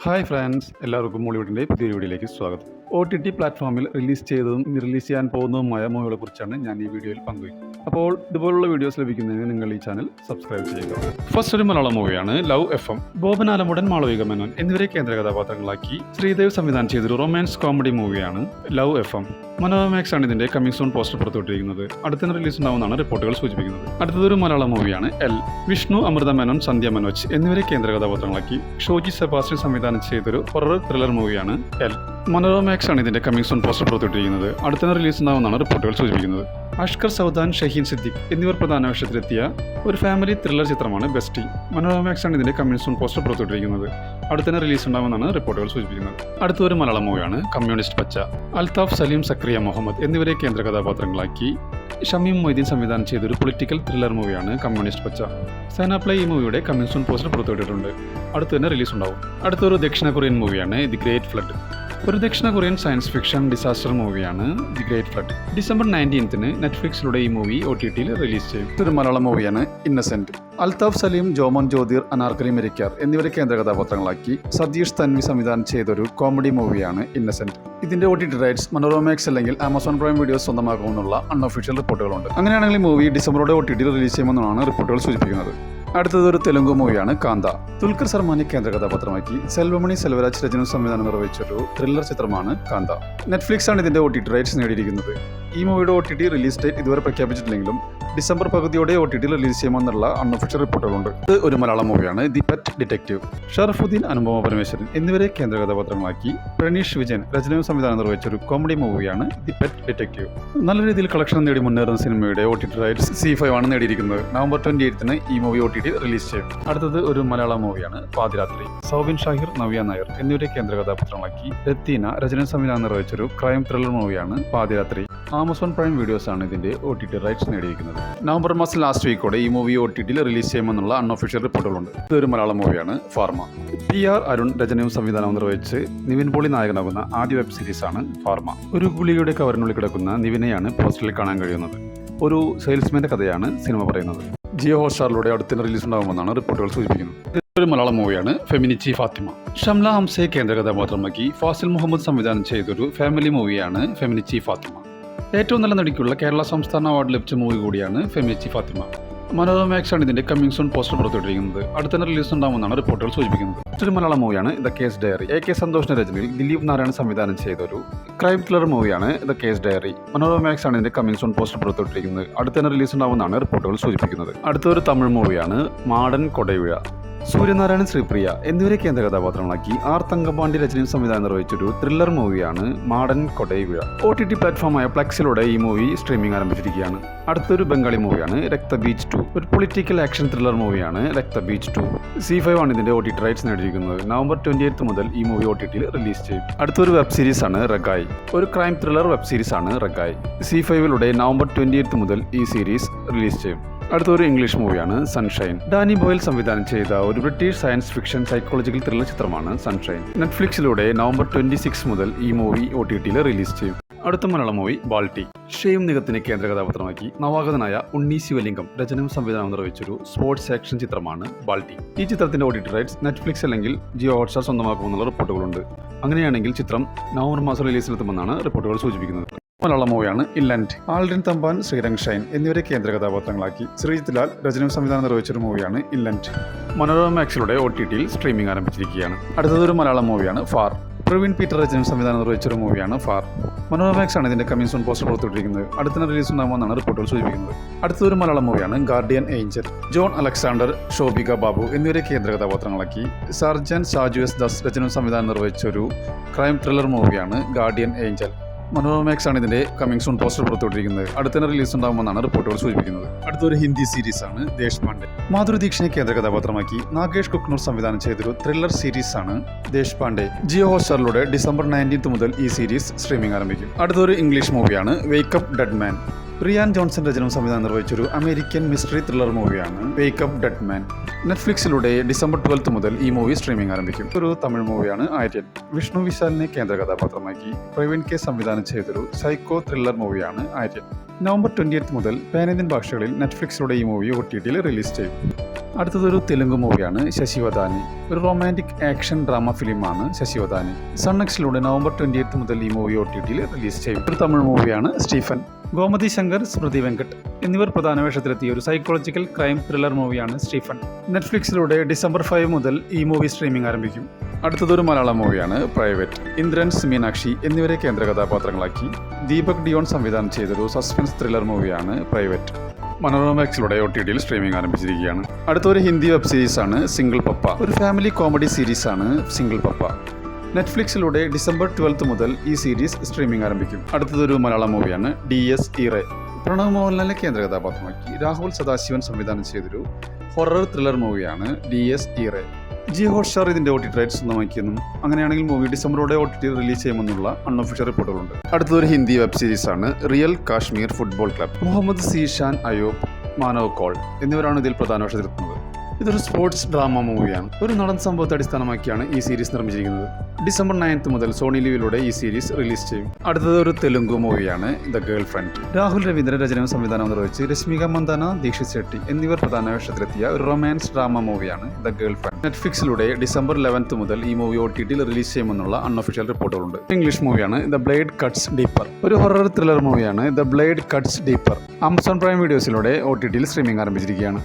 Hi friends, എല്ലാവർക്കും മോളിവുഡിൻ്റെ പുതിയൊരു വീഡിയോയിലേക്ക് സ്വാഗതം. OTT പ്ലാറ്റ്ഫോമിൽ റിലീസ് ചെയ്തതും റിലീസ് ചെയ്യാൻ പോകുന്നതുമായ മൂവികളെ കുറിച്ചാണ് ഞാൻ ഈ വീഡിയോയിൽ പങ്കുവയ്ക്കുന്നത്. അപ്പോൾ ഇതുപോലുള്ള വീഡിയോസ് ലഭിക്കുന്നതിന് നിങ്ങൾ ഈ ചാനൽ സബ്സ്ക്രൈബ് ചെയ്യുക. ഫസ്റ്റ് ഒരു മലയാളം മൂവിയാണ് ലവ് FM. ബോബൻ ആലമുടൻ, മാളവിക മേനോൻ എന്നിവരെ കേന്ദ്ര കഥാപാത്രങ്ങളാക്കി ശ്രീദേവ് സംവിധാനം ചെയ്തൊരു റൊമാൻസ് കോമഡി മൂവിയാണ് ലവ് FM. മനോരമ ആണ് ഇതിന്റെ കമ്മിങ് സൂൺ പോസ്റ്റർ പുറത്തുവിട്ടിരിക്കുന്നത്. അടുത്ത റിലീസ് ഉണ്ടാവുമെന്നാണ് റിപ്പോർട്ടുകൾ സൂചിപ്പിക്കുന്നത്. അടുത്തതൊരു മലയാളം മൂവിയാണ് എൽ. വിഷ്ണു, അമൃത മേനോൻ, സന്ധ്യ മനോജ് എന്നിവരെ കേന്ദ്ര കഥാപാത്രങ്ങളാക്കി ഷോജി സെബാസ്റ്റ്യൻ സംവിധാനം ചെയ്തൊരു ഹൊറർ ത്രില്ലർ മൂവിയാണ് എൽ. മനോരമ ആണ് ഇതിന്റെ കമ്മിങ് സൂൺ പോസ്റ്റർ പുറത്തുവിട്ടിരിക്കുന്നത്. അടുത്ത റിലീസ് ഉണ്ടാവുമെന്നാണ് റിപ്പോർട്ടുകൾ സൂചിപ്പിക്കുന്നത്. അഷ്കർ സൗദാൻ, ഷഹീൻ സിദ്ദിഖ് എന്നിവർ പ്രധാന വേഷത്തിലെത്തിയ ഒരു ഫാമിലി ത്രില്ലർ ചിത്രമാണ് ബെസ്റ്റി. മനോരമ ആണ് ഇതിന്റെ കമ്മിങ് സൂൺ പോസ്റ്റർ പുറത്തുവിട്ടിരിക്കുന്നത്. അടുത്ത റിലീസ് ഉണ്ടാവുമെന്നാണ് റിപ്പോർട്ടുകൾ സൂചിപ്പിക്കുന്നത്. അടുത്തൊരു മലയാളം മൂവിയാണ് കമ്മ്യൂണിസ്റ്റ് പച്ച. അൽതാഫ് സലീം, സക്രിയ മുഹമ്മദ് എന്നിവരെ കേന്ദ്ര കഥാപാത്രങ്ങളാക്കി ഷമീം മൊയ്തീൻ സംവിധാനം ചെയ്തൊരു പൊളിറ്റിക്കൽ ത്രില്ലർ മൂവിയാണ് കമ്മ്യൂണിസ്റ്റ് പച്ച. സൈനാപ്ലൈ ഈ മൂവിയുടെ കമ്മിങ് സൂൺ പോസ്റ്റർ പുറത്തുവിട്ടിട്ടുണ്ട്. അടുത്ത് തന്നെ റിലീസ് ഉണ്ടാവും. അടുത്തൊരു ദക്ഷിണ കൊറിയൻ മൂവിയാണ് ദി ഗ്രേറ്റ് ഫ്ലഡ്. ഒരു ദക്ഷിണ കൊറിയൻ സയൻസ് ഫിക്ഷൻ ഡിസാസ്റ്റർ മൂവിയാണ് ദി ഗ്രേറ്റ് ഫ്ലഡ്. ഡിസംബർ 19 നെറ്റ്ഫ്ലിക്സിലൂടെ ഈ മൂവി OTTയിൽ റിലീസ് ചെയ്യും. ഒരു മലയാളം മൂവിയാണ് ഇന്നസെന്റ്. അൽതാഫ് സലീം, ജോമോൻ ജ്യോതിർ, അനാർക്കലി മെരിക്കാർ എന്നിവരെ കേന്ദ്ര കഥാപാത്രങ്ങളാക്കി സതീഷ് തൻവി സംവിധാനം ചെയ്തൊരു കോമഡി മൂവിയാണ് ഇന്നസെന്റ്. ഇതിന്റെ OTT റൈറ്റ്സ് മനോരമ അല്ലെങ്കിൽ ആമസോൺ പ്രൈം വീഡിയോസ് സ്വന്തമാക്കുമെന്നുള്ള അൺഒഫീഷ്യൽ റിപ്പോർട്ടുകളുണ്ട്. അങ്ങനെയാണെങ്കിൽ ഈ മൂവി ഡിസംബറോടെ OTTയിൽ റിലീസ് ചെയ്യുമെന്നാണ് റിപ്പോർട്ടുകൾ സൂചിപ്പിക്കുന്നത്. അടുത്തതൊരു തെലുങ്ക് മൂവിയാണ് കാന്ത. ദുൽഖർ സൽമാനെ കേന്ദ്ര കഥാപാത്രമാക്കി സെൽവമണി സെൽവരാജ് രചന സംവിധാനം നിർവഹിച്ചൊരു ത്രില്ലർ ചിത്രമാണ് കാന്ത. നെറ്റ്ഫ്ലിക്സ് ആണ് ഇതിന്റെ OTT റൈറ്റ്സ് നേടിയിരിക്കുന്നത്. ഈ മൂവിയുടെ OTT റിലീസ് ഡേറ്റ് ഇതുവരെ പ്രഖ്യാപിച്ചിട്ടില്ലെങ്കിലും ഡിസംബർ പകുതിയോടെ OTTയിൽ റിലീസ് ചെയ്യുമെന്നുള്ള അൺഒഫീഷ്യൽ റിപ്പോർട്ടുകളുണ്ട്. ഇത് ഒരു മലയാളം മൂവിയാണ് the pet detective. Sharafudheen, Anupama Parameswaran എന്നിവരെ കേന്ദ്ര കഥാപാത്രങ്ങളാക്കി പ്രണീഷ് വിജയൻ രചനയും സംവിധാനം നിർവഹിച്ചൊരു കോമഡി മൂവിയാണ് ദി പെറ്റ് ഡിറ്റക്റ്റീവ്. നല്ല രീതിയിൽ കളക്ഷൻ നേടി മുന്നേറുന്ന സിനിമയുടെ OTT റൈറ്റ്സ് C5 ആണ് നേടിയിരിക്കുന്നത്. നവംബർ 28 ഈ മൂവി OTT റിലീസ് ചെയ്യും. അടുത്തത് ഒരു മലയാളം മൂവിയാണ് പാതിരാത്രി. സൗബിൻ ഷാഹിർ, നവ്യ നായർ എന്നിവരെ കേന്ദ്ര കഥാപാത്രങ്ങളാക്കി രത്തീന രചന സംവിധാനം നിർവഹിച്ചൊരു ക്രൈം ത്രില്ലർ മൂവിയാണ് പാതിരാത്രി. ആമസോൺ പ്രൈം വീഡിയോസ് ആണ് ഇതിന്റെ OTT റൈറ്റ്സ് നേടിയിരിക്കുന്നത്. നവംബർ മാസം ലാസ്റ്റ് വീക്കോടെ ഈ മൂവി OTTയിൽ റിലീസ് ചെയ്യുമെന്നുള്ള അൺഒഫീഷ്യൽ റിപ്പോർട്ടുകളുണ്ട്. ഇതൊരു മലയാളം മൂവിയാണ് ഫാർമ. PR അരുൺ രചനയും സംവിധാനവും നിർവഹിച്ച് നിവിൻ പോളി നായകനാകുന്ന ആദ്യ വെബ് സീരീസാണ് ഫാർമ. ഒരു ഗുളികയുടെ കവറിനുള്ളിൽ കിടക്കുന്ന നിവിനെയാണ് പോസ്റ്ററിൽ കാണാൻ കഴിയുന്നത്. ഒരു സെയിൽസ്മാന്റെ കഥയാണ് സിനിമ പറയുന്നത്. ജിയോ ഹോട്ട്സ്റ്റാറിലൂടെ അടുത്ത റിലീസ് ഉണ്ടാകുമെന്നാണ് റിപ്പോർട്ടുകൾ സൂചിപ്പിക്കുന്നത്. ഒരു മലയാളം മൂവിയാണ് ഫെമിനിച്ചി ഫാത്തിമ. ഷംല ഹംസയെ കേന്ദ്ര കഥാപാത്രമാക്കി ഫാസിൽ മുഹമ്മദ് സംവിധാനം ചെയ്തൊരു ഫാമിലി മൂവിയാണ് ഫെമിനിച്ചി ഫാത്തിമ. ഏറ്റവും നല്ല നടിക്കുള്ള കേരള സംസ്ഥാന അവാർഡ് ലഭിച്ച മൂവി കൂടിയാണ് ഫെമിനിച്ചി ഫാത്തിമ. മനോരമ ആണ് ഇതിന്റെ കമ്മിങ് സൂൺ പോസ്റ്റർ പുറത്തുവിട്ടിരിക്കുന്നത്. അടുത്ത റിലീസ് ഉണ്ടാകുമെന്നാണ് റിപ്പോർട്ടുകൾ സൂചിപ്പിക്കുന്നത്. മറ്റൊരു മലയാളം മൂവിയാണ് ദ കേസ് ഡയറി. AK സന്തോഷിന്റെ രചനയിൽ ദിലീപ് നാരായൺ സംവിധാനം ചെയ്തൊരു ക്രൈം ത്രില്ലർ മൂവിയാണ് ദ കേസ് ഡയറി. മനോരമ ആണ് ഇതിന്റെ കമ്മിങ് സൂൺ പോസ്റ്റർ പുറത്തുവിട്ടിരിക്കുന്നത്. അടുത്ത റിലീസ് ഉണ്ടാകുമെന്നാണ് റിപ്പോർട്ടുകൾ സൂചിപ്പിക്കുന്നത്. അടുത്തൊരു തമിഴ് മൂവിയാണ് മാടൻ കൊടൈവിഴ. സൂര്യനാരായണൻ, ശ്രീപ്രിയ എന്നിവരെ കേന്ദ്ര കഥാപാത്രങ്ങളാക്കി R. തങ്കപാണ്ടി രചനയും സംവിധാനം നിർവഹിച്ചൊരു ത്രില്ലർ മൂവിയാണ് മാടൻ കൊടൈവിഴ. OTT പ്ലാറ്റ്ഫോമായ പ്ലക്സിലൂടെ ഈ മൂവി സ്ട്രീമിംഗ് ആരംഭിച്ചിരിക്കുകയാണ്. അടുത്തൊരു ബംഗാളി മൂവിയാണ് രക്ത ബീച്ച് 2. ഒരു പൊളിറ്റിക്കൽ ആക്ഷൻ ത്രില്ലർ മൂവിയാണ് രക്ത ബീച്ച് 2. C5 ആണ് ഇതിന്റെ OTT റൈറ്റ്സ് നേടിയിരിക്കുന്നത്. നവംബർ 28 മുതൽ ഈ മൂവി OTTയിൽ റിലീസ് ചെയ്യും. അടുത്തൊരു വെബ് സീരീസ് ആണ് റഗായ്. ഒരു ക്രൈം ത്രില്ലർ വെബ് സീരീസ് ആണ് റഗായ്. C5 നവംബർ 28 മുതൽ ഈ സീരീസ് റിലീസ് ചെയ്യും. അടുത്തൊരു ഇംഗ്ലീഷ് മൂവിയാണ് സൺഷൈൻ. ഡാനി ബോയിൽ സംവിധാനം ചെയ്ത ഒരു British science fiction psychological thriller ചിത്രമാണ് സൺഷൈൻ. നെറ്റ്ഫ്ലിക്സിലൂടെ നവംബർ 26 മുതൽ ഈ മൂവി OTTയിൽ റിലീസ് ചെയ്യും. അടുത്ത മലയാളം മൂവി ബാൾട്ടി. ഷെയ്ം നിഗത്തിനെ കേന്ദ്ര കഥാപാത്രമാക്കി നവാഗതനായ ഉണ്ണി ശിവലിംഗം രചനയും സംവിധാനം നിർവഹിച്ചൊരു സ്പോർട്സ് ആക്ഷൻ ചിത്രമാണ് ബാൾട്ടി. ഈ ചിത്രത്തിന്റെ OTT റൈറ്റ്സ് നെറ്റ്ഫ്ലിക്സ് അല്ലെങ്കിൽ ജിയോ ഹോട്ട്സ്റ്റാർ സ്വന്തമാക്കുമെന്നുള്ള റിപ്പോർട്ടുകളുണ്ട്. അങ്ങനെയാണെങ്കിൽ ചിത്രം നവംബർ മാസം റിലീസിലെത്തുമെന്നാണ് റിപ്പോർട്ടുകൾ സൂചിപ്പിക്കുന്നത്. മലയാളം മൂവിയാണ് ഇല്ലൻഡ്. ആൽഡ്രിൻ തമ്പാൻ, ശ്രീരംഗ് ഷൈൻ എന്നിവരെ കേന്ദ്ര കഥാപാത്രങ്ങളാക്കി ശ്രീജിത്ത് ലാൽ രചനയും സംവിധാനം നിർവഹിച്ചൊരു മൂവിയാണ് ഇല്ലൻഡ്. മനോരമ OTTയിൽ സ്ട്രീമിംഗ് ആരംഭിച്ചിരിക്കുകയാണ്. അടുത്തതൊരു മലയാളം മൂവിയാണ് ഫാർ. പ്രവീൺ പീറ്റർ രചനയും സംവിധാനം നിർവഹിച്ചൊരു മൂവിയാണ് ഫാർ. മനോരമ ആണ് ഇതിന്റെ കമ്മിങ് സൂൺ പോസ്റ്റർ പുറത്തുവിട്ടിരിക്കുന്നത്. അടുത്ത റിലീസ് ഉണ്ടാകുമെന്നാണ് റിപ്പോർട്ടുകൾ സൂചിപ്പിക്കുന്നത്. അടുത്തൊരു മലയാളം മൂവിയാണ് guardian Angel. John Alexander, Shobhika Babu എന്നിവരെ കേന്ദ്ര കഥാപാത്രങ്ങളാക്കി സർജൻ സാജു S. ദാസ് രചനയും സംവിധാനം നിർവഹിച്ചൊരു ക്രൈം ത്രില്ലർ മൂവിയാണ് ഗാർഡിയൻ ഏഞ്ചൽ. മനോരമ ആണ് ഇതിന്റെ കമ്മിങ് സൂൺ പോസ്റ്റർ പുറത്തുവിട്ടിരിക്കുന്നത്. അടുത്ത റിലീസ് ഉണ്ടാകുമെന്നാണ് റിപ്പോർട്ടുകൾ സൂചിപ്പിക്കുന്നത്. അടുത്തൊരു ഹിന്ദി സീരീസ് ആണ് ദേശ്പാണ്ഡെ. മാധുരി ദീക്ഷിനെ കേന്ദ്ര കഥാപാത്രമാക്കി നാഗേഷ് കുക്നൂർ സംവിധാനം ചെയ്തൊരു ത്രില്ലർ സീരീസ് ആണ് ദേശ്പാണ്ഡെ. ജിയോ ഹോട്ട്സ്റ്റാറിലൂടെ ഡിസംബർ 19 മുതൽ ഈ സീരീസ് സ്ട്രീമിംഗ് ആരംഭിക്കും. അടുത്തൊരു ഇംഗ്ലീഷ് മൂവിയാണ് wake up dead man. Rian Johnson രചനയും സംവിധാനം നിർവഹിച്ചൊരു അമേരിക്കൻ മിസ്റ്ററി ത്രില്ലർ മൂവിയാണ് വേക്കപ്പ് ഡെഡ് മാൻ. നെറ്റ്ഫ്ലിക്സിലൂടെ ഡിസംബർ 12 മുതൽ ഈ മൂവി സ്ട്രീമിംഗ് ആരംഭിക്കും. ഒരു തമിഴ് മൂവിയാണ് ആര്യൻ. വിഷ്ണു വിശാലിനെ കേന്ദ്ര കഥാപാത്രമാക്കി പ്രവീൺ K. സംവിധാനം ചെയ്തൊരു സൈക്കോ ത്രില്ലർ മൂവിയാണ് ആര്യൻ. നവംബർ 28 മുതൽ പാൻ ഇന്ത്യൻ ഭാഷകളിൽ നെറ്റ്ഫ്ലിക്സിലൂടെ ഈ മൂവി OTTയിൽ റിലീസ് ചെയ്യും. അടുത്തതൊരു തെലുങ്ക് മൂവിയാണ് ശശിവദാനി. ഒരു റൊമാൻറ്റിക് ആക്ഷൻ ഡ്രാമ ഫിലിമാണ് ശശിവദാനി. സൺനെക്സ്റ്റിലൂടെ നവംബർ 28 മുതൽ ഈ മൂവി OTTയിൽ റിലീസ് ചെയ്യും. ഒരു തമിഴ് മൂവിയാണ് സ്റ്റീഫൻ. ഗോമതി ശങ്കർ, സ്മൃതി വെങ്കട്ട് എന്നിവർ പ്രധാന വേഷത്തിലെത്തിയ ഒരു സൈക്കോളജിക്കൽ ക്രൈം ത്രില്ലർ മൂവിയാണ് സ്റ്റീഫൻ. നെറ്റ്ഫ്ലിക്സിലൂടെ ഡിസംബർ 5 മുതൽ ഈ മൂവി സ്ട്രീമിംഗ് ആരംഭിക്കും. അടുത്തതൊരു മലയാളം മൂവിയാണ് പ്രൈവറ്റ്. ഇന്ദ്രൻസ്, മീനാക്ഷി എന്നിവരെ കേന്ദ്ര കഥാപാത്രങ്ങളാക്കി ദീപക് ഡിയോൺ സംവിധാനം ചെയ്തൊരു സസ്പെൻസ് ത്രില്ലർ മൂവിയാണ് പ്രൈവറ്റ്. മനോരമ OTTയിൽ സ്ട്രീമിംഗ് ആരംഭിച്ചിരിക്കുകയാണ്. അടുത്തൊരു ഹിന്ദി വെബ് സീരീസാണ് സിംഗിൾ പപ്പ. ഒരു ഫാമിലി കോമഡി സീരീസാണ് സിംഗിൾ പപ്പ. നെറ്റ്ഫ്ലിക്സിലൂടെ ഡിസംബർ 12 മുതൽ ഈ സീരീസ് സ്ട്രീമിംഗ് ആരംഭിക്കും. അടുത്തതൊരു മലയാളം മൂവിയാണ് DS ഇറെ. പ്രണവ് മോഹൻലാലിനെ കേന്ദ്ര കഥാപാത്രമാക്കി രാഹുൽ സദാശിവൻ സംവിധാനം ചെയ്തൊരു ഹൊറർ ത്രില്ലർ മൂവിയാണ് DS ഇറെ. ജിയോ ഹോട്ട്സ്റ്റാർ ഇതിന്റെ OTT റൈറ്റ്സ് സ്വന്തമാക്കിയെന്നും അങ്ങനെയാണെങ്കിൽ മൂവി ഡിസംബറോടെ OTT റിലീസ് ചെയ്യുമെന്നുള്ള അൺഒഫീഷ്യൽ റിപ്പോർട്ടുകളുണ്ട്. അടുത്തൊരു ഹിന്ദി വെബ് സീരീസാണ് real Kashmir football club. Muhammad Zeeshan Ayub, Manav Kaul എന്നിവരാണ് ഇതിൽ പ്രധാന വേഷത്തിലെത്തുന്നത്. ഇതൊരു സ്പോർട്സ് ഡ്രാമ മൂവിയാണ്. ഒരു നടൻ സംഭവത്തെ അടിസ്ഥാനമാക്കിയാണ് ഈ സീരീസ് നിർമ്മിച്ചിരിക്കുന്നത്. ഡിസംബർ 9 മുതൽ സോണി ലിവിലൂടെ ഈ സീരീസ് റിലീസ് ചെയ്യും. അടുത്തത് ഒരു തെലുങ്ക് മൂവിയാണ് the girl friend. Rahul Raveendran രചനയും സംവിധാനം നിർവഹിച്ച് രശ്മിക മന്ദാന, ദീക്ഷിത് ഷെട്ടി എന്നിവർ പ്രധാന വേഷത്തിലെത്തിയ ഒരു റൊമാൻസ് ഡ്രാമ മൂവിയാണ് ദ ഗേൾ ഫ്രണ്ട്. നെറ്റ്ഫ്ലിക്സിലൂടെ ഡിസംബർ 11 മുതൽ ഈ മൂവി OTTയിൽ റിലീസ് ചെയ്യുമെന്നുള്ള അൺഒഫീഷ്യൽ റിപ്പോർട്ടുകളുണ്ട്. ഇംഗ്ലീഷ് മൂവിയാണ് ദ ബ്ലേഡ് കട്ട്സ് ഡീപ്പർ. ഒരു ഹൊറർ ത്രില്ലർ മൂവിയാണ് the blade cuts deeper. Amazon Prime വീഡിയോസിലൂടെ OTTയിൽ സ്ട്രീമിംഗ് ആരംഭിച്ചിരിക്കുകയാണ്.